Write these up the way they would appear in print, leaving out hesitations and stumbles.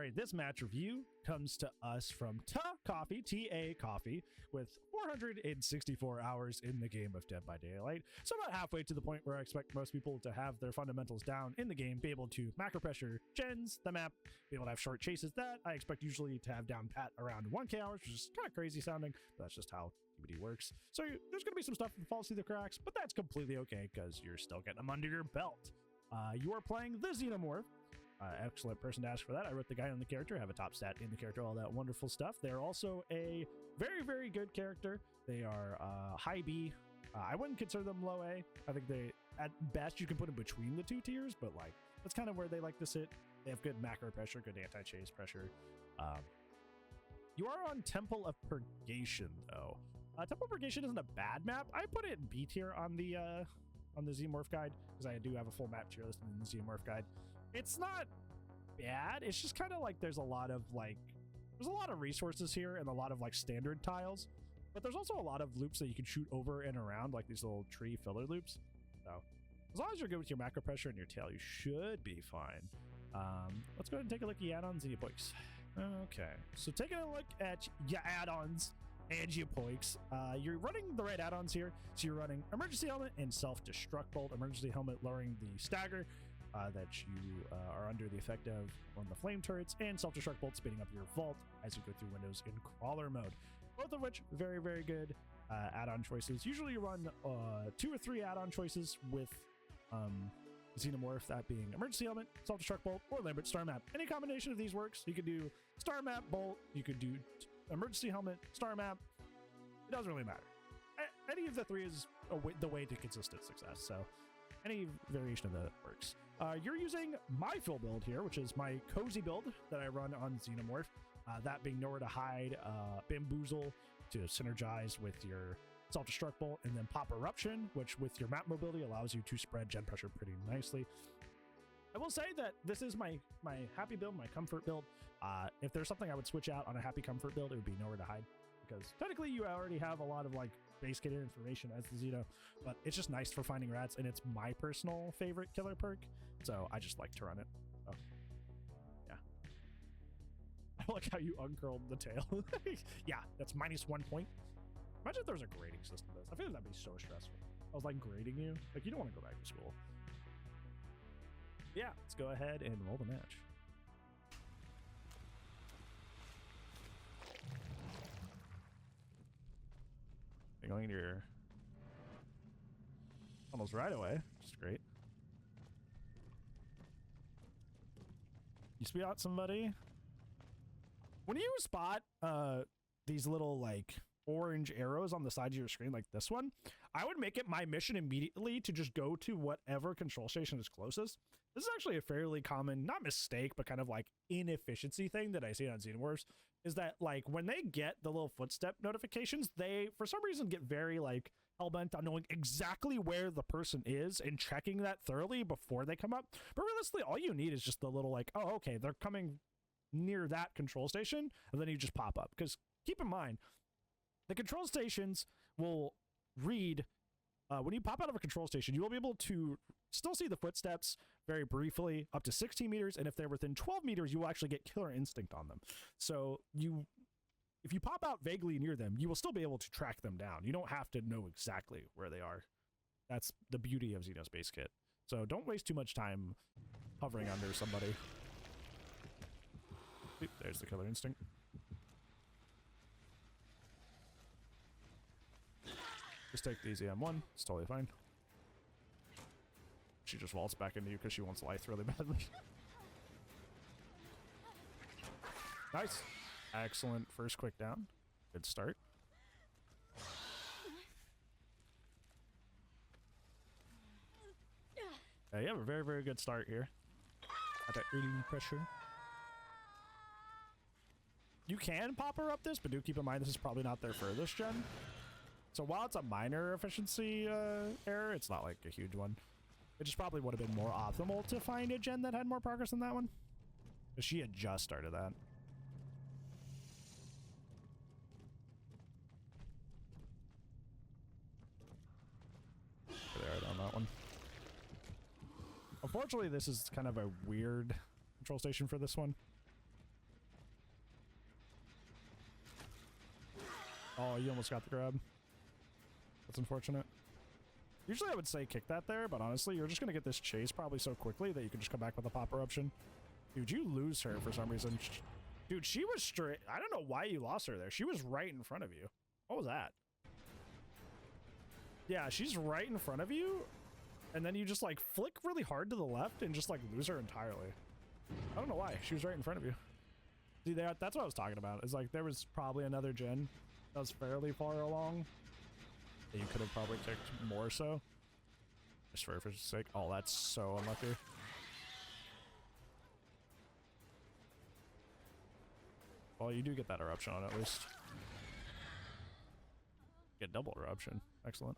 right, this match review comes to us from TaCoffee, TaCoffee, with 464 hours in the game of Dead by Daylight. So about halfway to the point where I expect most people to have their fundamentals down in the game, be able to macro pressure gens, the map, be able to have short chases. That I expect usually to have down pat around 1k hours, which is kind of crazy sounding, but that's just how TBD works. So there's going to be some stuff that falls through the cracks, but that's completely okay because you're still getting them under your belt. You are playing the Xenomorph. Excellent person to ask for that. I wrote the guide on the character, have a top stat in the character, all that wonderful stuff. They're also a very, very good character. They are high B. I wouldn't consider them low A. I think they, at best, you can put them between the two tiers, but like that's kind of where they like to sit. They have good macro pressure, good anti-chase pressure. You are on Temple of Purgation, though. Temple of Purgation isn't a bad map. I put it in B tier on the Xenomorph guide because I do have a full map tier listed in the Xenomorph guide. It's not bad. It's just kind of like there's a lot of resources here and a lot of like standard tiles, but there's also a lot of loops that you can shoot over and around, like these little tree filler loops. So as long as you're good with your macro pressure and your tail, you should be fine. Let's go ahead and take a look at your add-ons and your points. Okay, so taking a look at your add-ons and your points, you're running the right add-ons here. So you're running emergency helmet and self-destruct bolt. Emergency helmet lowering the stagger that you are under the effect of on the flame turrets, and self-destruct bolt speeding up your vault as you go through windows in crawler mode. Both of which very, very good add-on choices. Usually you run 2 or 3 add-on choices with Xenomorph, that being emergency helmet, self-destruct bolt, or Lambert star map. Any combination of these works. You could do star map bolt, you could do emergency helmet, star map. It doesn't really matter. Any of the 3 is the way to consistent success, so any variation of that works. You're using my full build here, which is my cozy build that I run on Xenomorph, that being nowhere to hide, bamboozle to synergize with your self-destruct bolt, and then pop eruption, which with your map mobility allows you to spread gen pressure pretty nicely. I will say that this is my happy build, my comfort build. If there's something I would switch out on a happy comfort build, it would be nowhere to hide, because technically you already have a lot of like base kit information as the Xeno, but it's just nice for finding rats, and it's my personal favorite killer perk, so I just like to run it. Oh, yeah. I like how you uncurled the tail. Yeah, that's -1 point. Imagine if there was a grading system to this. I feel like that'd be so stressful. I was like grading you. Like, you don't want to go back to school. Yeah, let's go ahead and roll the match. You're going to your almost right away, which is great. You speed out somebody. When you spot these little like orange arrows on the side of your screen like this one, I would make it my mission immediately to just go to whatever control station is closest. This is actually a fairly common, not mistake, but kind of like inefficiency thing that I see on Xenomorphs, is that like when they get the little footstep notifications, they for some reason get very like hellbent on knowing exactly where the person is and checking that thoroughly before they come up. But realistically, all you need is just the little like, oh, okay, they're coming near that control station, and then you just pop up. Because keep in mind, the control stations will read, when you pop out of a control station, you will be able to still see the footsteps very briefly, up to 16 meters, and if they're within 12 meters, you will actually get killer instinct on them. So if you pop out vaguely near them, you will still be able to track them down. You don't have to know exactly where they are. That's the beauty of Xeno's base kit. So don't waste too much time hovering under somebody. Oop, there's the killer instinct. Just take the easy M1. It's totally fine. She just vaults back into you because she wants life really badly. Nice. Excellent first quick down. Good start. Yeah, you have a very, very good start here. At that early pressure. You can pop her up this, but do keep in mind this is probably not their furthest gen. So while it's a minor efficiency error, it's not like a huge one. It just probably would have been more optimal to find a gen that had more progress than that one. Because she had just started that. There, on that one. Unfortunately, this is kind of a weird control station for this one. Oh, you almost got the grab. That's unfortunate. Usually I would say kick that there, but honestly, you're just going to get this chase probably so quickly that you can just come back with a pop eruption. Dude, you lose her for some reason. Dude, she was straight. I don't know why you lost her there. She was right in front of you. What was that? Yeah, she's right in front of you, and then you just like flick really hard to the left and just like lose her entirely. I don't know why. She was right in front of you. See, that's what I was talking about. It's like there was probably another gen that was fairly far along that you could have probably kicked more so. Just for sake. Oh, that's so unlucky. Well, you do get that eruption on at least. Get double eruption. Excellent.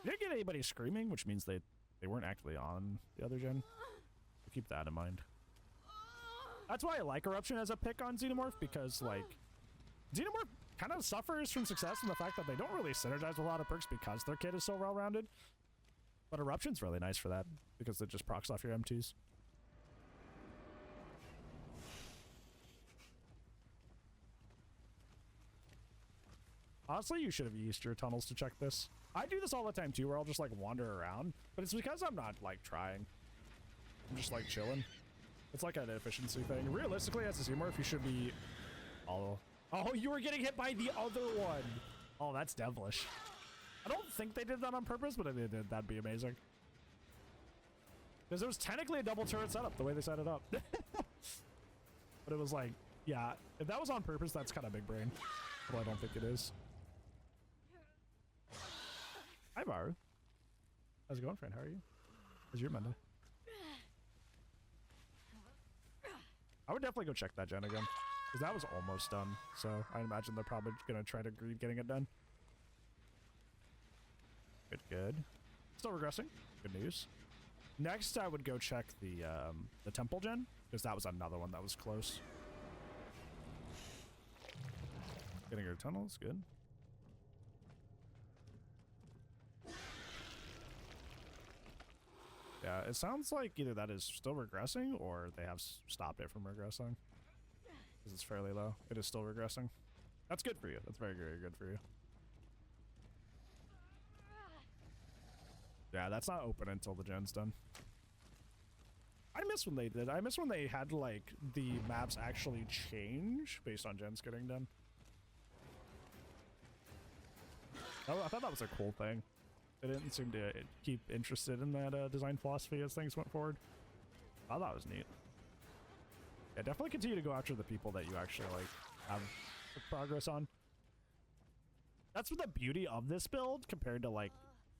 You didn't get anybody screaming, which means they weren't actually on the other gen. So keep that in mind. That's why I like eruption as a pick on Xenomorph, because like Xenomorph kind of suffers from success in the fact that they don't really synergize with a lot of perks because their kit is so well-rounded. But eruption's really nice for that because it just procs off your M2s. Honestly, you should have used your tunnels to check this. I do this all the time too, where I'll just like wander around, but it's because I'm not like trying. I'm just like chilling. It's like an efficiency thing. Realistically, as a Xenomorph, you should be all... Oh, you were getting hit by the other one. Oh, that's devilish. I don't think they did that on purpose, but if they did, that'd be amazing. Because it was technically a double turret setup, the way they set it up. But it was like, yeah, if that was on purpose, that's kind of big brain. Well, I don't think it is. Hi, Baru. How's it going, friend? How are you? How's your Monday? I would definitely go check that gen again, because that was almost done. So I imagine they're probably going to try to greed getting it done. Good, good. Still regressing. Good news. Next, I would go check the temple gen, because that was another one that was close. Getting your tunnels, good. Yeah, it sounds like either that is still regressing or they have stopped it from regressing. Because it's fairly low. It is still regressing. That's good for you. That's very, very good for you. Yeah, that's not open until the gen's done. I miss when they did. I miss when they had, like, the maps actually change based on gens getting done. Oh, I thought that was a cool thing. They didn't seem to keep interested in that design philosophy as things went forward. I thought that was neat. Yeah, definitely continue to go after the people that you actually, like, have progress on. That's what the beauty of this build compared to, like,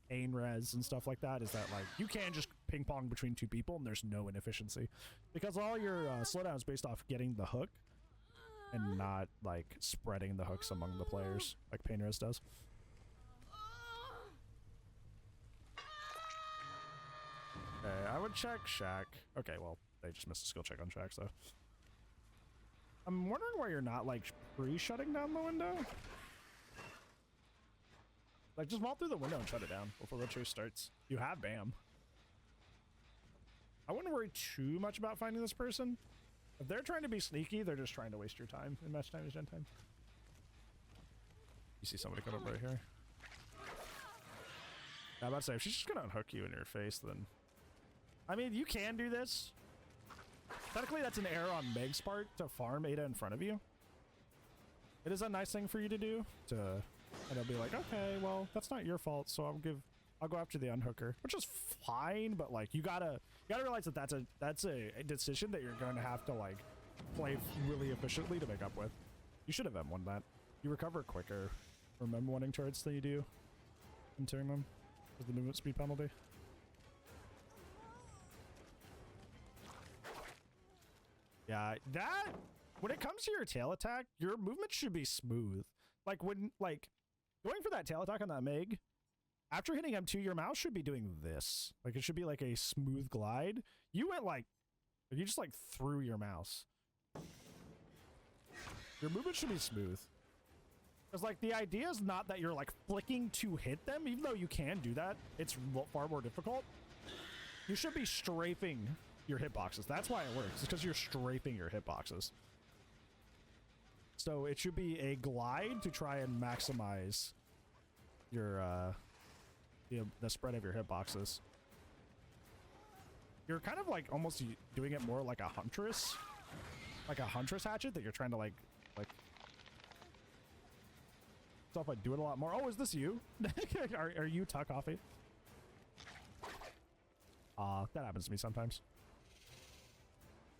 Ain res and stuff like that, is that, like, you can just ping pong between two people and there's no inefficiency. Because all your slowdown is based off getting the hook and not, like, spreading the hooks among the players like Pain res does. Okay, I would check Shaq. Okay, well, they just missed a skill check on Shaq, so. I'm wondering why you're not, like, pre-shutting down the window. Like, just vault through the window and shut it down before the chase starts. You have BAM. I wouldn't worry too much about finding this person. If they're trying to be sneaky, they're just trying to waste your time in match time is gen time. You see somebody come up right here. I'm about to say, if she's just gonna unhook you in your face, then... I mean, you can do this. Technically, that's an error on Meg's part to farm Ada in front of you. It is a nice thing for you to do, and it'll be like, okay, well, that's not your fault, so I'll go after the unhooker, which is fine, but like, you gotta realize that that's a decision that you're gonna have to like play really efficiently to make up with. You should have M1 that. You recover quicker from M1ing turrets than you do entering them with the movement speed penalty. Yeah, when it comes to your tail attack, your movement should be smooth. Like when, like, going for that tail attack on that Meg, after hitting M2, your mouse should be doing this. Like, it should be like a smooth glide. You went like, you just like threw your mouse. Your movement should be smooth. Because like, the idea is not that you're like flicking to hit them, even though you can do that. It's far more difficult. You should be strafing your hitboxes. That's why it works. It's because you're strafing your hitboxes. So it should be a glide to try and maximize your the spread of your hitboxes. You're kind of like almost doing it more like a huntress hatchet that you're trying to like stuff like do it a lot more. Oh, is this you? are you TaCoffee? That happens to me sometimes.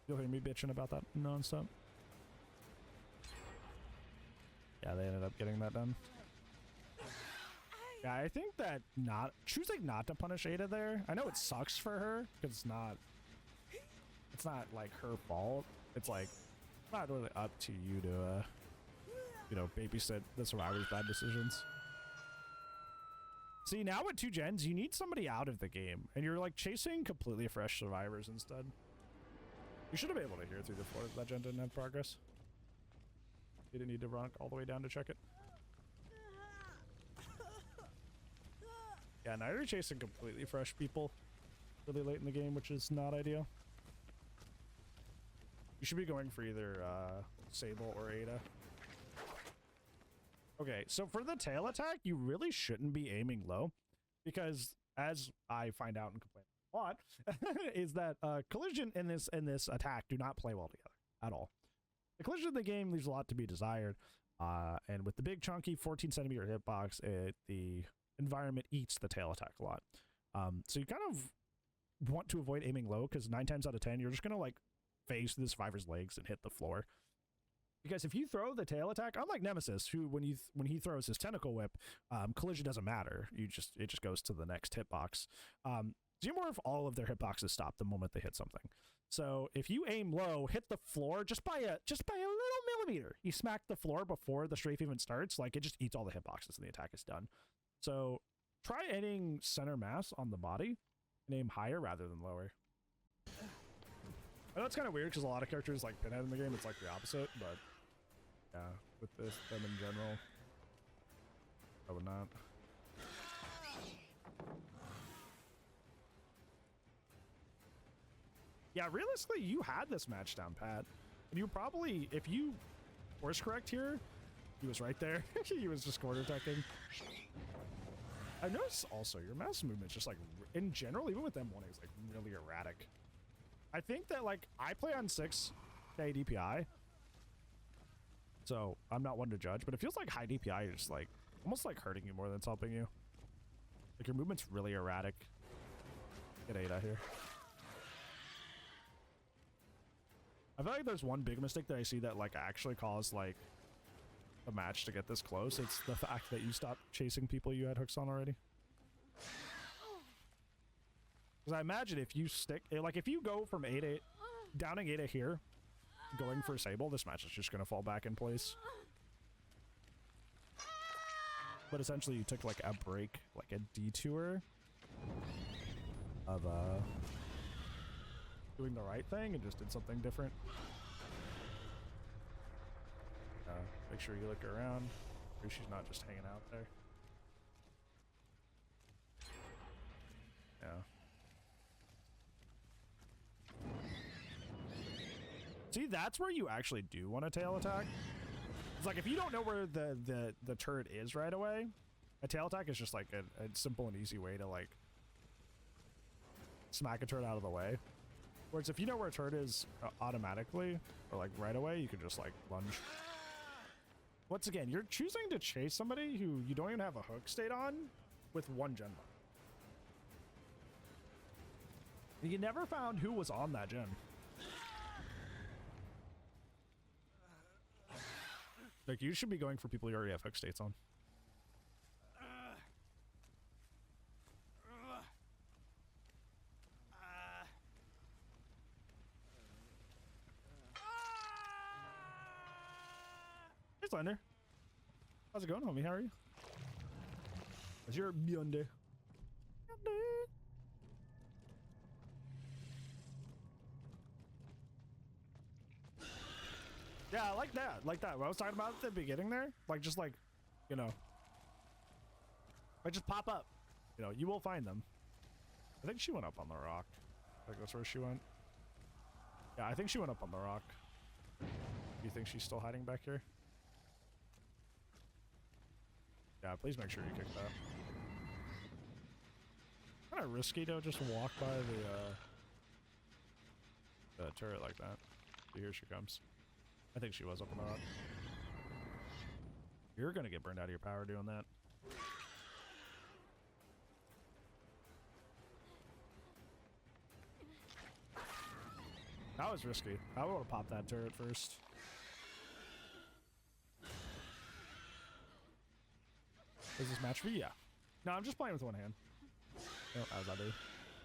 You'll hear me bitching about that nonstop. Yeah, they ended up getting that done. Yeah, I think that choosing not to punish Ada there. I know it sucks for her because it's not like her fault. It's like not really up to you to babysit the survivors' bad decisions. See, now with 2 gens, you need somebody out of the game, and you're like chasing completely fresh survivors instead. You should have been able to hear through the floor if that gen didn't have progress. You didn't need to run all the way down to check it. Yeah, now you're chasing completely fresh people really late in the game, which is not ideal. You should be going for either Sable or Ada. Okay, so for the tail attack, you really shouldn't be aiming low, because as I find out and complain a lot, is that collision in this attack do not play well together at all. The collision in the game leaves a lot to be desired, and with the big chunky 14 centimeter hitbox, the environment eats the tail attack a lot. So you kind of want to avoid aiming low, because 9 times out of 10 you're just gonna like phase the survivor's legs and hit the floor. Because if you throw the tail attack, unlike Nemesis, who when he throws his tentacle whip, collision doesn't matter. It just goes to the next hitbox. Xenomorph, all of their hitboxes stop the moment they hit something. So if you aim low, hit the floor just by a little millimeter, you smack the floor before the strafe even starts, like it just eats all the hitboxes and the attack is done. So try aiming center mass on the body and aim higher rather than lower. I know it's kind of weird because a lot of characters like Pinhead in the game, it's like the opposite, but yeah, with them in general, I would not. Yeah, realistically, you had this match down pat. And you probably, if you course correct here, he was right there. He was just quarter attacking. I noticed also your mouse movement's just like, in general, even with M1, it's like really erratic. I think that like I play on 6 DPI, so I'm not one to judge, but it feels like high DPI is just like almost like hurting you more than it's helping you. Like your movement's really erratic. Get Ada here. I feel like there's one big mistake that I see that like actually caused like a match to get this close. It's the fact that you stopped chasing people you had hooks on already. Because I imagine if you stick, like if you go from Ada, downing Ada here, going for Sable, this match is just going to fall back in place. But essentially you took like a break, like a detour of doing the right thing and just did something different. Make sure you look around. Make sure she's not just hanging out there. Yeah. See, that's where you actually do want a tail attack. It's like if you don't know where the turret is right away, a tail attack is just like a simple and easy way to like smack a turret out of the way. Whereas if you know where a turret is automatically or like right away, you can just like lunge. Once again, you're choosing to chase somebody who you don't even have a hook state on with 1 gen. You never found who was on that gen. Like, you should be going for people you already have hook states on. Hey, Slender. How's it going, homie? How are you? How's your Beyonde? Yeah, like that. Like that. What I was talking about at the beginning there. Like, just like, you know. Like, just pop up. You know, you will find them. I think she went up on the rock. Like, that's where she went. Yeah, I think she went up on the rock. Do you think she's still hiding back here? Yeah, please make sure you kick that. Kind of risky to just walk by the turret like that. Here she comes. I think she was up on the rock. You're gonna get burned out of your power doing that. That was risky. I would have popped that turret first. Is this match for you? Yeah. No, I'm just playing with one hand. Oh, as I do.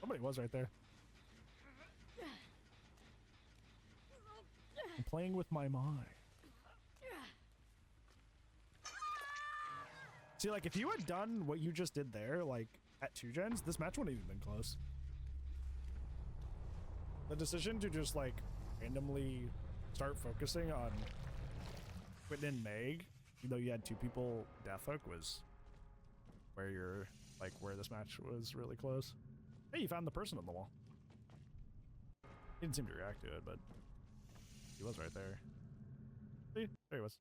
Somebody was right there. I'm playing with my mind. See, like, if you had done what you just did there, like, at 2 gens, this match wouldn't have even been close. The decision to just, like, randomly start focusing on Quentin and Meg, even though you had 2 people death hook, was where you're, like, where this match was really close. Hey, you found the person on the wall. He didn't seem to react to it, but he was right there. See? There he was.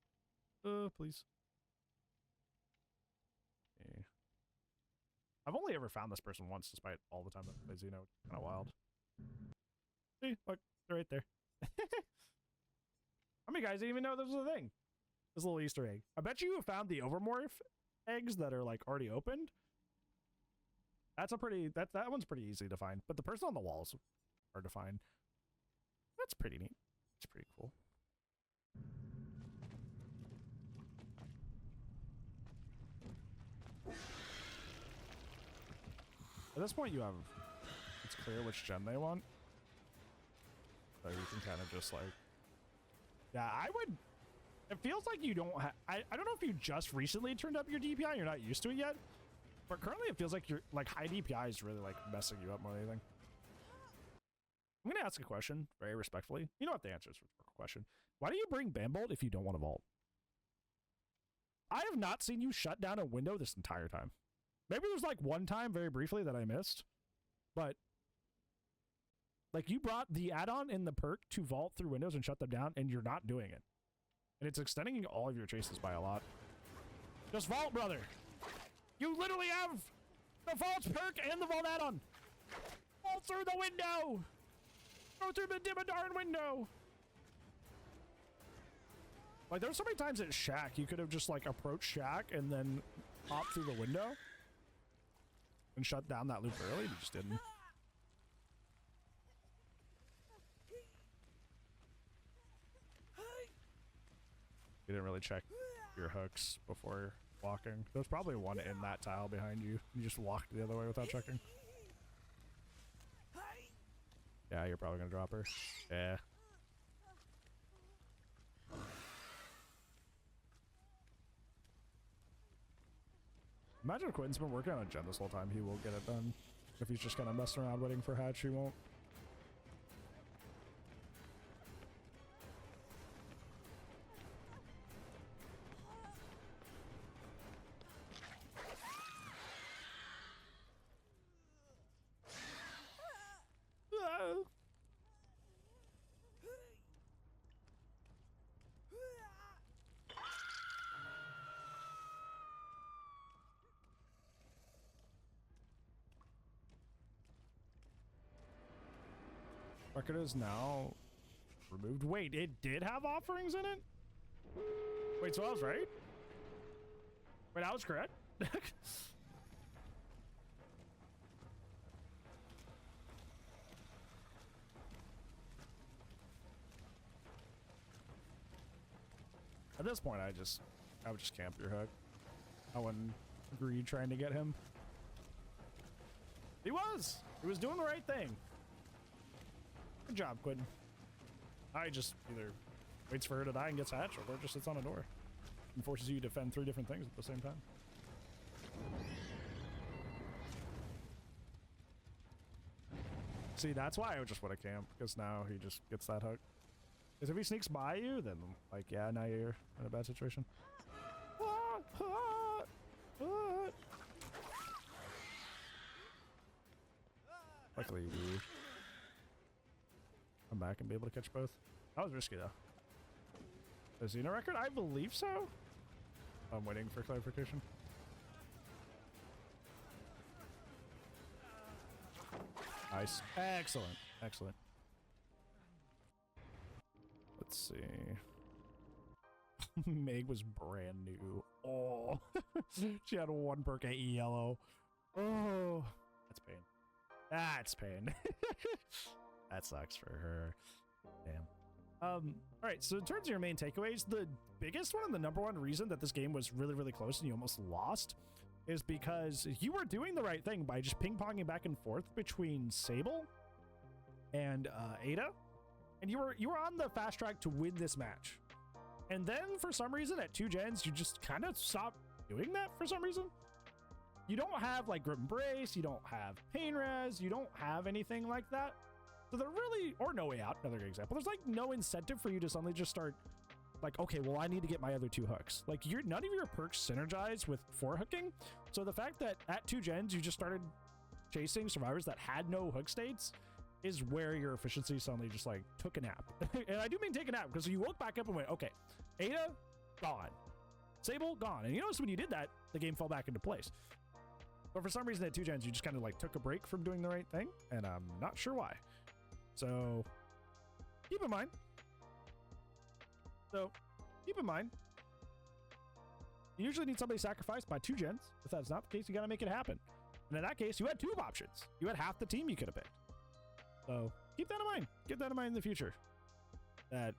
Please. Okay. I've only ever found this person once, despite all the time that I play Xeno. Kind of wild. See? Look, they're right there. How many guys didn't even know this was a thing? This little Easter egg. I bet you found the Overmorph eggs that are, like, already opened. That's a pretty... That one's pretty easy to find. But the person on the wall is hard to find. That's pretty neat. It's pretty cool. At this point, you have... It's clear which gen they want. So you can kind of just, like... Yeah, I would... It feels like you don't have... I don't know if you just recently turned up your DPI and you're not used to it yet. But currently it feels like your like high DPI is really like messing you up more than anything. I'm gonna ask a question very respectfully. You know what the answer is for the question. Why do you bring Bambolt if you don't want to vault? I have not seen you shut down a window this entire time. Maybe there's like one time very briefly that I missed. But like you brought the add-on in the perk to vault through windows and shut them down and you're not doing it. And it's extending all of your chases by a lot. Just vault, brother. You literally have the vault perk and the vault add-on. Vault through the window. Go through the Dimmadar window. Like, there's so many times at Shack, you could have just, like, approached Shack and then popped through the window and shut down that loop early. You just didn't. You didn't really check your hooks before walking. There's probably one in that tile behind you. You just walked the other way without checking. Yeah, you're probably gonna drop her. Yeah. Imagine if Quentin's been working on a gen this whole time. He will get it done. If he's just kind of messing around waiting for Hatch, he won't. Record is now removed. Wait, it did have offerings in it? Wait, so I was right? Wait, I was correct? At this point, I would just camp your hook. I wouldn't agree trying to get him. He was doing the right thing. Good job, Quentin. I just either waits for her to die and gets hatched, or just sits on a door and forces you to defend 3 different things at the same time. See, that's why I just want to camp, because now he just gets that hook. Because if he sneaks by you, then, like, yeah, now you're in a bad situation. Luckily, we come back and be able to catch both. That was risky, though. The Xeno record? I believe so. I'm waiting for clarification. Nice. Excellent. Excellent. Let's see. Meg was brand new. Oh, she had one perk AE yellow. Oh, that's pain. That's pain. That sucks for her. Damn. All right, so in terms of your main takeaways, the biggest one and the number one reason that this game was really, really close and you almost lost is because you were doing the right thing by just ping-ponging back and forth between Sable and Ada, and you were on the fast track to win this match. And then for some reason at 2 gens, you just kind of stopped doing that for some reason. You don't have like Grip Embrace, you don't have Pain Res, you don't have anything like that. So they're really, or No Way Out, another good example. There's like no incentive for you to suddenly just start like, okay, well, I need to get my other 2 hooks. Like none of your perks synergize with 4 hooking. So the fact that at 2 gens, you just started chasing survivors that had no hook states is where your efficiency suddenly just like took a nap. And I do mean take a nap because you woke back up and went, okay, Ada, gone. Sable, gone. And you notice when you did that, the game fell back into place. But for some reason at 2 gens, you just kind of like took a break from doing the right thing. And I'm not sure why. So keep in mind. You usually need somebody sacrificed by 2 gens. If that's not the case, you got to make it happen. And in that case, you had 2 options. You had half the team you could have picked. So keep that in mind. Keep that in mind in the future. That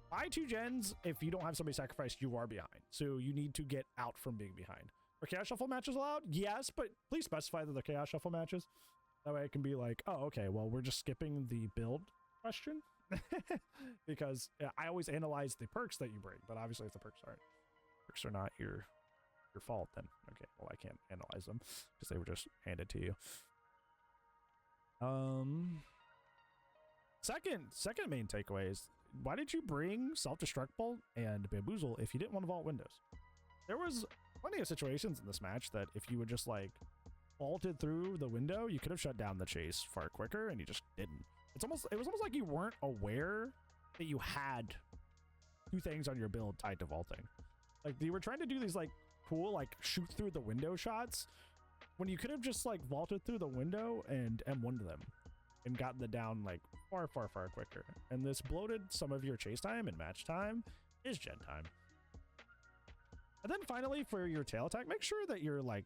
by 2 gens, if you don't have somebody sacrificed, you are behind. So you need to get out from being behind. Are Chaos Shuffle matches allowed? Yes, but please specify that they're Chaos Shuffle matches. That way it can be like, oh, okay, well, we're just skipping the build question. Because I always analyze the perks that you bring, but obviously if the perks are not your fault, then okay, well, I can't analyze them because they were just handed to you. Second main takeaway is, why did you bring Self-Destruct Bolt and Bamboozle if you didn't want to vault windows? There was plenty of situations in this match that if you would just like vaulted through the window, you could have shut down the chase far quicker, and you just didn't. It was almost like you weren't aware that you had 2 things on your build tied to vaulting. Like you were trying to do these like cool like shoot through the window shots when you could have just like vaulted through the window and M1'd them and gotten the down like far quicker. And this bloated some of your chase time, and match time is gen time. And then finally, for your tail attack, make sure that you're like,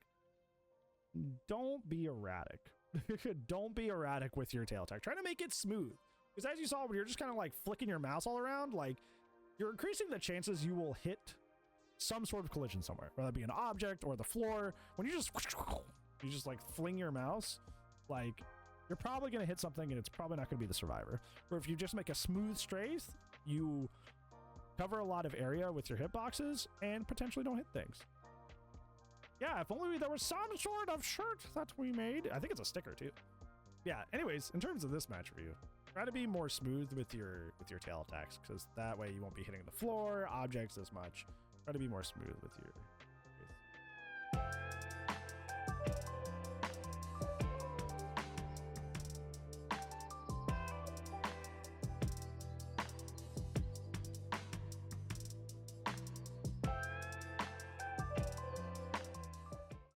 don't be erratic. Don't be erratic with your tail attack. Try to make it smooth. Because as you saw, when you're just kind of like flicking your mouse all around, like you're increasing the chances you will hit some sort of collision somewhere, whether it be an object or the floor. When you just like fling your mouse, like you're probably going to hit something, and it's probably not going to be the survivor. Or if you just make a smooth strafe, you cover a lot of area with your hitboxes and potentially don't hit things. Yeah, if only there was some sort of shirt that we made. I think it's a sticker too. Yeah, anyways, in terms of this match review, try to be more smooth with your tail attacks, because that way you won't be hitting the floor, objects as much. Try to be more smooth with your